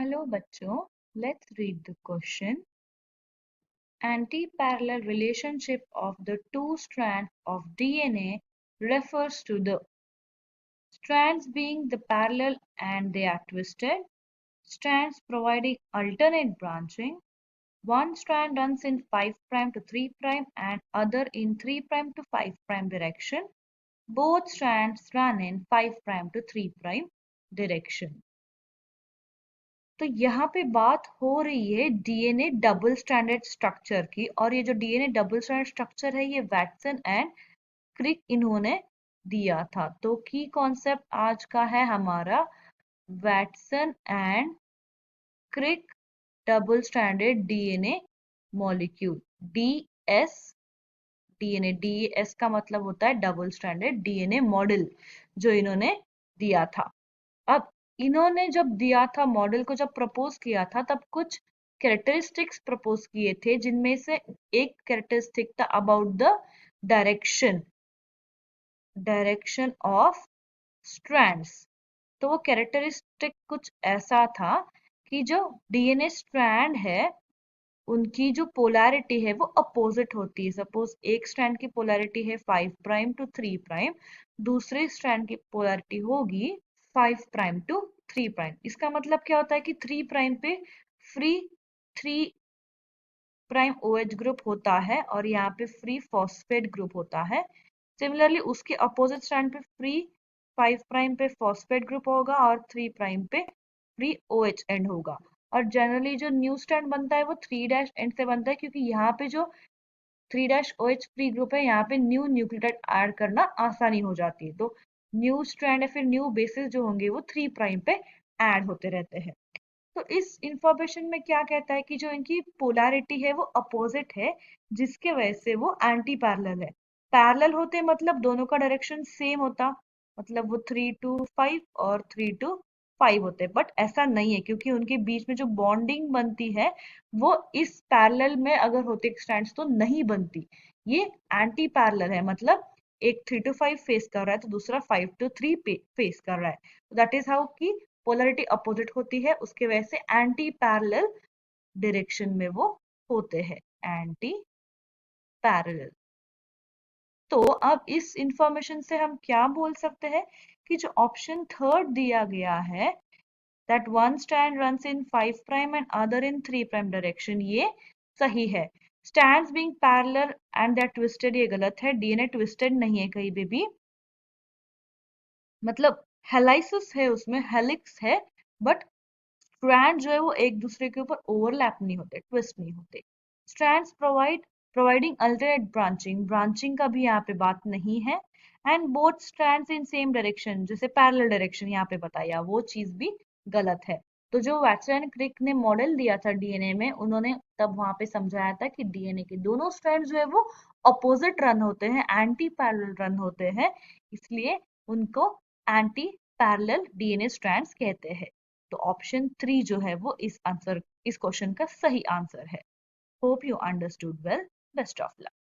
Hello बच्चों, let's read the question. Anti-parallel relationship of the two strands of DNA refers to the strands being the parallel and they are twisted, strands providing alternate branching. One strand runs in 5' to 3' and other in 3' to 5' direction. Both strands run in 5' to 3' direction. तो यहाँ पे बात हो रही है DNA double stranded structure की, और ये जो डीएनए डबल स्ट्रैंडेड स्ट्रक्चर है ये वैटसन एंड क्रिक इन्होंने दिया था। तो की कॉन्सेप्ट आज का है हमारा Watson and Crick double stranded DNA molecule DS. DS का मतलब होता है डबल स्ट्रैंडेड डीएनए मॉडल जो इन्होंने दिया था। अब इन्होंने जब दिया था मॉडल को, जब प्रपोज किया था, तब कुछ कैरेक्टरिस्टिक्स प्रपोज किए थे, जिनमें से एक कैरेक्टरिस्टिक था about the direction of strands. तो वो कैरेक्टरिस्टिक कुछ ऐसा था कि जो डीएनए स्ट्रैंड है उनकी जो पोलैरिटी है वो अपोजिट होती है। सपोज एक स्ट्रैंड की पोलैरिटी है 5' to 3', दूसरे स्ट्रैंड की पोलैरिटी होगी 5' to 3'। इसका मतलब क्या होता है कि 3' पे फ्री 3' OH ग्रुप होता है और यहाँ पे फ्री फॉस्फेट ग्रुप होता है। सिमिलरली उसके अपोजिट स्ट्रैंड पे फ्री 5' पे फॉस्फेट ग्रुप होगा और 3' पे फ्री OH एंड होगा। और जनरली जो न्यू स्ट्रैंड बनता है वो 3' एंड से बनता है, क्योंकि यहाँ पे जो 3' OH फ्री ग्रुप है यहाँ पे न्यू न्यूक्लियोटाइड ऐड करना आसानी हो जाती है। तो न्यू स्ट्रैंड या फिर न्यू बेसिस जो होंगे वो 3' पे ऐड होते रहते हैं। तो इस इंफॉर्मेशन में क्या कहता है कि जो इनकी पोलैरिटी है वो अपोजिट है, जिसके वजह से वो एंटी पैरेलल है। पैरेलल होते मतलब दोनों का डायरेक्शन सेम होता, मतलब वो 3 to 5 और 3 to 5 होते, बट ऐसा नहीं है क्योंकि उनके बीच में जो बॉन्डिंग बनती है वो इस पैरेलल में अगर होते स्ट्रैंड्स तो नहीं बनती। ये एंटी पैरेलल है, मतलब एक 3 to 5 फेस कर रहा है तो दूसरा 5 to 3 फेस कर रहा है। दैट इज हाउ की पोलैरिटी अपोजिट होती है, उसके वजह से एंटी पैरेलल डायरेक्शन में वो होते हैं, एंटी पैरेलल। तो अब इस इंफॉर्मेशन से हम क्या बोल सकते हैं कि जो ऑप्शन थर्ड दिया गया है that one strand runs in 5' and other in 3' direction, ये सही है। Strands being parallel and that twisted, ये गलत है। डीएनए ट्विस्टेड नहीं है कहीं पे भी, मतलब हेलाइसिस है उसमें, हेलिक्स है, बट स्ट्रैंड जो है वो एक दूसरे के ऊपर ओवरलैप नहीं होते, ट्विस्ट नहीं होते। स्ट्रैंड्स प्रोवाइडिंग अल्टरनेट ब्रांचिंग का भी यहाँ पे बात नहीं है। And both strands in same direction, जैसे पैरेलल डायरेक्शन यहाँ पे बताया, वो चीज भी गलत है। तो जो वैटसन एंड क्रिक ने मॉडल दिया था डीएनए में, उन्होंने तब वहां पे समझाया था कि डीएनए के दोनों स्ट्रैंड जो है वो अपोजिट रन होते हैं, एंटी पैरेलल रन होते हैं, इसलिए उनको एंटी पैरेलल डीएनए स्ट्रैंड्स कहते हैं। तो ऑप्शन 3 जो है वो इस क्वेश्चन का सही आंसर है। Hope you understood well. Best of luck.